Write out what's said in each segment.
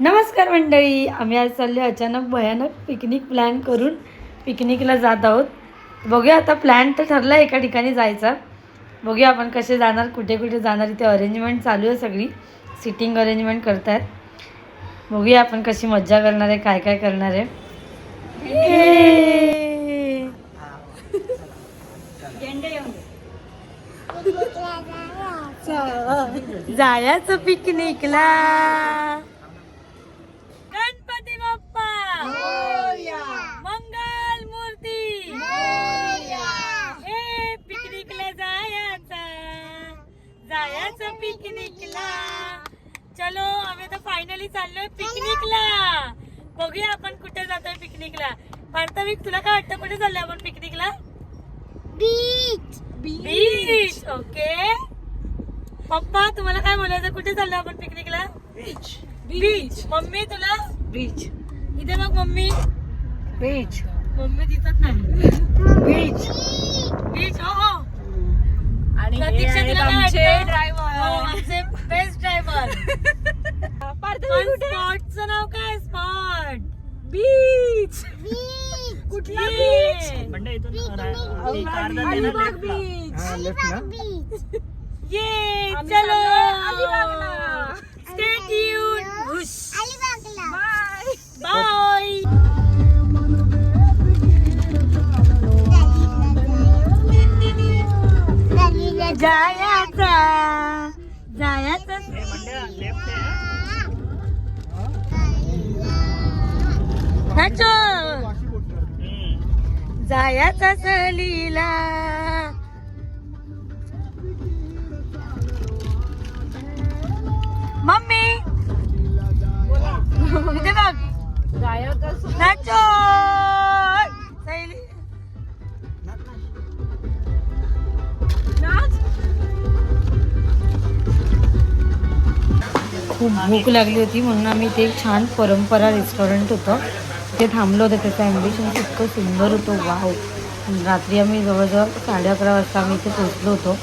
नमस्कार मंडळी, आम्ही आज चाललो अचानक भयानक पिकनिक प्लॅन करून पिकनिकला जात आहोत. बघूया आता, प्लॅन तर ठरला एका ठिकाणी जायचा. बघूया आपण कसे जाणार, कुठे कुठे जाणार. इथे अरेंजमेंट चालू आहे, सगळी सिटिंग अरेंजमेंट करतायत. बघूया आपण कशी मज्जा करणार आहे, काय काय करणार आहे. जायचं पिकनिकला. गणपती बाप्पा मंगल मूर्ती. हे पिकनिकला जायचं पिकनिकला. चलो, आम्ही आता फायनली चाललोय पिकनिकला. बघूया आपण कुठे जातोय पिकनिकला. पार्थविक, तुला काय वाटतं, कुठे चाललोय आपण पिकनिकला? बीच. ओके पप्पा, तुम्हाला काय बोलायचं, कुठे चाललोय आपण पिकनिकला? बीच. मम्मी, तुला? बीच. इथे बघ मम्मी. बीच. मम्मी दिसत नाही. बीच. बीच. हो. आणि आमचे ड्रायव्हर, आमचे बेस्ट ड्रायव्हर. स्पॉटचं नाव काय? Spot beach. कुठला बीच? अलिबाग बीच. ये चलो, स्टे ट्यून. बाय. जायचा सहलीला. मम्मी इथे बघ. नाचो सहली. खूप भूक लागली होती म्हणून आम्ही इथे एक छान परंपरा रेस्टॉरंट होतं, ते थांबलो होतं. त्याचं ॲम्बिशन इतकं सुंदर होतं, वाव. रात्री आम्ही जवळजवळ 11:30 वाजता आम्ही इथे पोचलो होतो.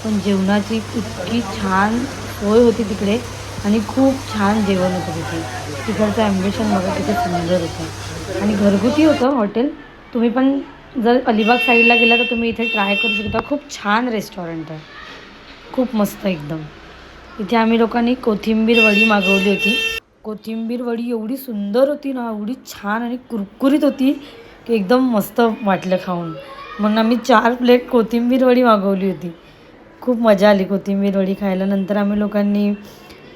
पण जेवणाची इतकी छान सोय होती तिकडे आणि खूप छान जेवण होतं तिथे. तिकडचं ॲम्बिशन बघा किती सुंदर होतं आणि घरगुती होतं हॉटेल. तुम्ही पण जर अलिबाग साईडला गेला तर तुम्ही इथे ट्राय करू शकता. खूप छान रेस्टॉरंट आहे, खूप मस्त एकदम. इथे आम्ही लोकांनी कोथिंबीर वडी मागवली होती. कोथिंबीर वडी एवढी सुंदर होती ना, एवढी छान आणि कुरकुरीत होती की एकदम मस्त वाटलं खाऊन. म्हणून आम्ही 4 प्लेट कोथिंबीर वडी मागवली होती. खूप मजा आली कोथिंबीर वडी खायला. नंतर आम्ही लोकांनी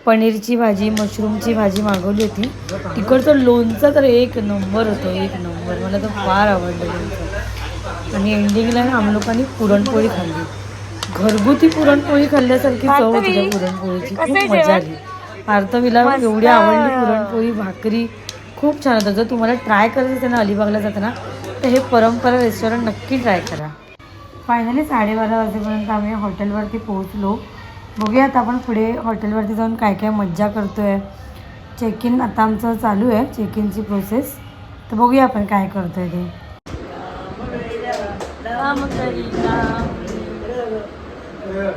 पनीरची भाजी, मशरूमची भाजी मागवली होती. तिकडचं लोणचं तर एक नंबर होतं, एक नंबर. मला तर फार आवडलं लोणचं. आणि एंडिंगला आम्ही लोकांनी पुरणपोळी खाल्ली. घरगुती पुरणपोळी खाल्ल्यासारखी चव होती त्या पुरणपोळीची. खूप मजा आली. पार्थवीला एवढी आवडली पुरणपोळी, भाकरी खूप छान होतं. जर तुम्हाला ट्राय करायचं असेल ना अलिबागला जाताना, तर हे परंपरा रेस्टॉरंट नक्की ट्राय करा. फायनली 12:30 वाजेपर्यंत आम्ही हॉटेलवरती पोहोचलो. बघूया आता आपण पुढे हॉटेलवरती जाऊन काय काय मज्जा करतो आहे. चेक इन आता आमचं चालू आहे, चेक इनची प्रोसेस. तर बघूया आपण काय करतो आहे ते.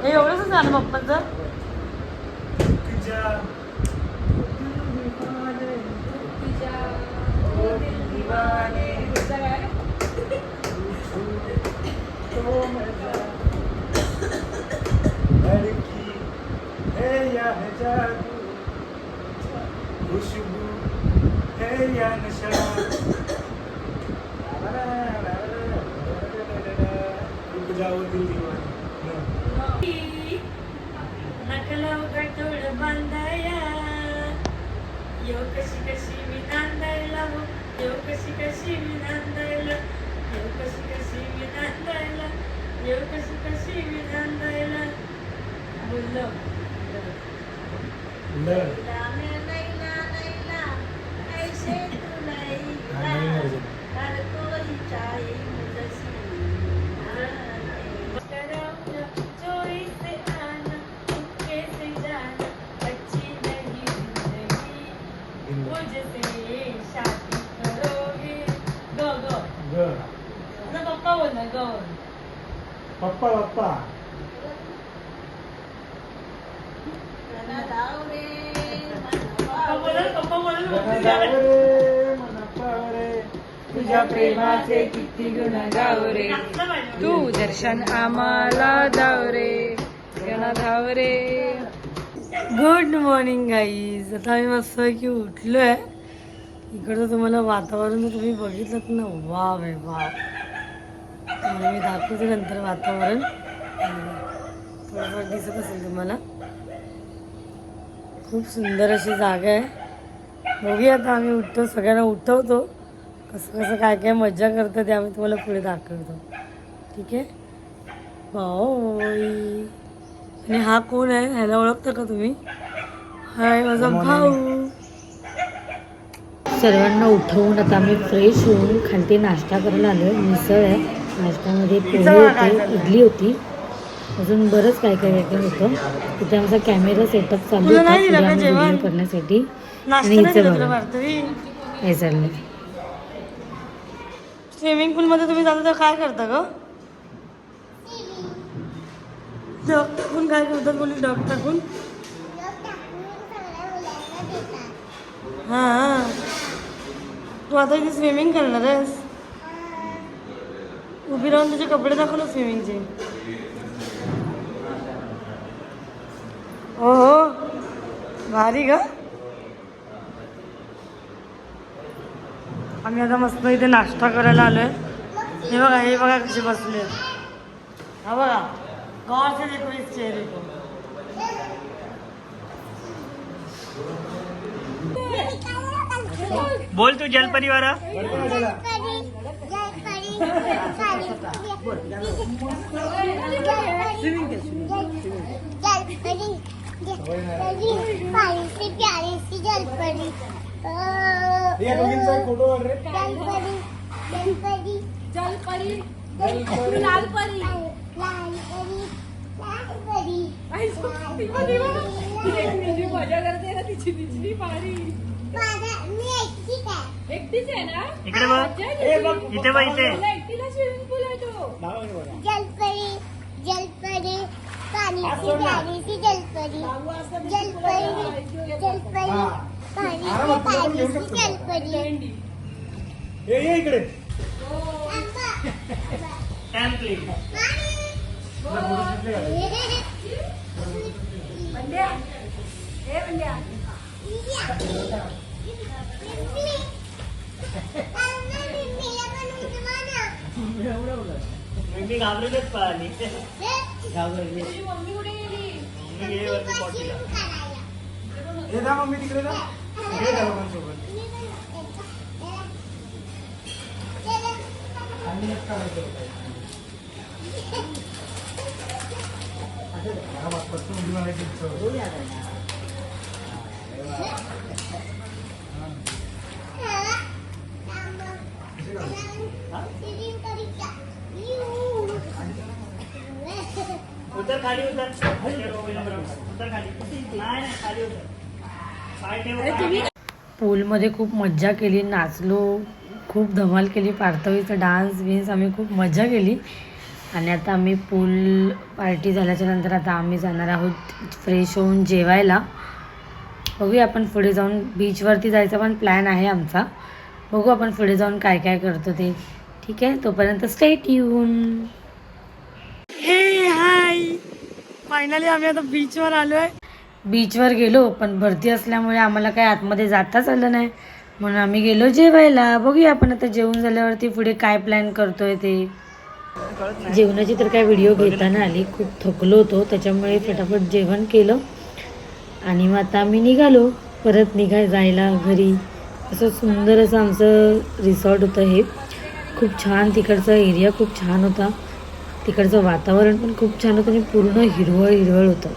हे एवढंच झालं पप्पांचं. खुशबू है या नशा, रुक जाओ दिल दीवाना. नकला गटोळ बांधाया, यो कशी कशी मी नांदायला, यो कशी कशी मी नांदायला, यो कशी कशी मी नांदायला, यो कशी कशी मी नांदायला. बोललो पप्पा पप्पा पप्पा बोला रे मना पावरे तुझ्या प्रेमाचे किती गुण गाव रे, तू दर्शन आम्हाला जाव रे, धाव रे. Good morning guys. आता आम्ही मस्त की उठलोय. इकडचं तुम्हाला वातावरण जर तुम्ही बघितलं ना, वाव आहे वाव. मी दाखवते नंतर वातावरण, थोडंफार दिसत असेल तुम्हाला. खूप सुंदर अशी जागा आहे. बघूया आता आम्ही उठतो, सगळ्यांना उठवतो. कसं कसं काय काय मज्जा करतं ते आम्ही तुम्हाला पुढे दाखवतो. ठीक आहे बाय. आणि हा कोण आहे, ह्याला ओळखता का तुम्ही? हाय माझा भाऊ. सर्वांना उठवून आता आम्ही फ्रेश होऊन खालती नाश्ता करायला आलो. मिसळ आहे, नाश्त्यामध्ये पोहे होते, इडली होती, अजून बरंच काय काय काय काय होतं. तिथे आमचा कॅमेरा सेटअप चालू होता व्हिडिओ करण्यासाठी. आणि हिचं बघा काय चाललंय. स्विमिंग पूलमध्ये तुम्ही जाता तर काय करता ग? डॉग टाकून काय करतात बोली? डॉग टाकून हां. तू आता इथे स्विमिंग करणार आहेस? उभी राहून तुझे कपडे दाखव ना स्विमिंगचे. हो हो भारी ग. आम्ही आता मस्त इथे नाश्ता करायला आलोय. हे बघा कसे बसले. हा बघा, गौर से देखो इस चेहरे को. बोल तू जलपरी वाला. प्यारी सी जलपरी. फोटो रे. जलपरी जलपरी जलपरी लाल परी लाल परी लाल परी. मजा करते ना तिची तिची पारी. मी एकटीच आहे ना. इकडे बघ, इथे बघ, इथे एकटीला स्विमिंग पूल आहे तो. जलपरी जलपरी पाणी सी प्यारी सी जलपरी. जलपरी जलपरी पाणी सी जलपरी. ये इकडे. टॅम्पलिंग. मी घाबरलेच पाहिली. घाबरली. हे जा मम्मी तिकडे जा. तिकडे जा लोकांसोबत. उतर खाली उतर. उतर खाली. नाही खाली उतर. पाय ठेव. पूलमध्ये खूप मज्जा केली, नाचलो, खूप धमाल केली. पार्थवीचा डान्स बिन्स आम्ही खूप मजा केली. आणि आता आम्ही पूल पार्टी झाल्याच्या नंतर आता आम्ही जाणार आहोत फ्रेश होऊन जेवायला. बघूया आपण पुढे जाऊन. बीचवरती जायचा पण प्लॅन आहे आमचा. बघू आपण पुढे जाऊन काय काय करतो ते. ठीक आहे, तोपर्यंत स्टे ट्यून. हे हाय, फायनली आम्ही आता बीचवर आलो आहे. बीचवर गेलो पण भरती असल्यामुळे आम्हाला काय आतमध्ये जाताच आलं नाही, म्हणून आम्ही गेलो जेवायला. बघूया आपण आता जेवण झाल्यावरती पुढे काय प्लॅन करतोय ते. जेवणाची तर काय व्हिडिओ घेताना आली, खूप थकलो होतो त्याच्यामुळे फटाफट जेवण केलं आणि मग आता आम्ही निघालो परत जायला घरी. असं सुंदर असं आमचं रिसॉर्ट होतं हे. खूप छान, तिकडचा एरिया खूप छान होता, तिकडचं वातावरण पण खूप छान होतं आणि पूर्ण हिरवळ होतं.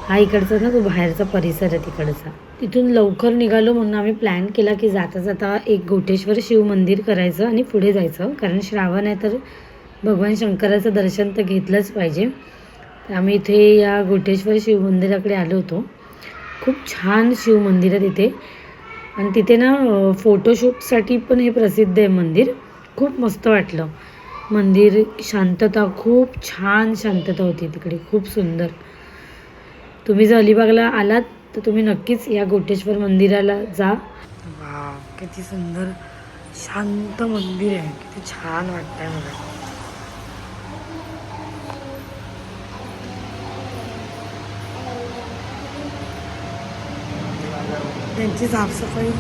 हा इकडचा ना तो बाहेरचा परिसर आहे तिकडचा. तिथून लवकर निघालो म्हणून आम्ही प्लॅन केला की जाता जाता एक घोटेश्वर शिव मंदिर करायचं आणि पुढे जायचं, कारण श्रावण आहे तर भगवान शंकराचं दर्शन तर घेतलंच पाहिजे. तर आम्ही इथे या घोटेश्वर शिव मंदिराकडे आलो होतो. खूप छान शिव मंदिर आहे तिथे आणि तिथे ना फोटोशूटसाठी पण हे प्रसिद्ध आहे मंदिर. खूप मस्त वाटलं मंदिर, शांतता, खूप छान शांतता होती तिकडे, खूप सुंदर. तुम्ही जर अलिबागला आलात तर तुम्ही नक्कीच या गोटेश्वर मंदिराला जा. वाव, किती सुंदर शांत मंदिर आहे, किती छान वाटतंय मला. त्यांची साफसफाई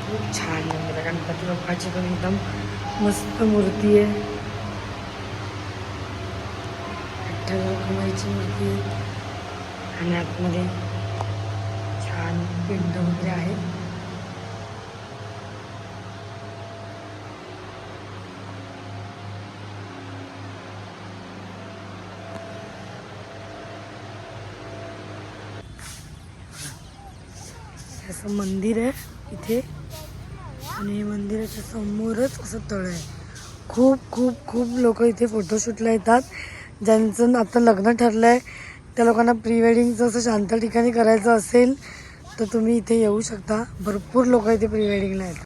खूप छान आहे. बघा, गणपती बाप्पाची पण एकदम मस्त मूर्ती आहे. विठ्ठल रखुमाईची मूर्ती आहे आणि आतमध्ये छान पिंड वगैरे आहे. असं मंदिर आहे इथे आणि हे मंदिराच्या समोरच असं तळ आहे. खूप खूप खूप लोक इथे फोटोशूटला येतात. ज्यांचं आता लग्न ठरलं आहे त्या लोकांना प्री वेडिंगचं असं शांत ठिकाणी करायचं असेल तर तुम्ही इथे येऊ शकता. भरपूर लोक इथे प्री वेडिंगला येतात.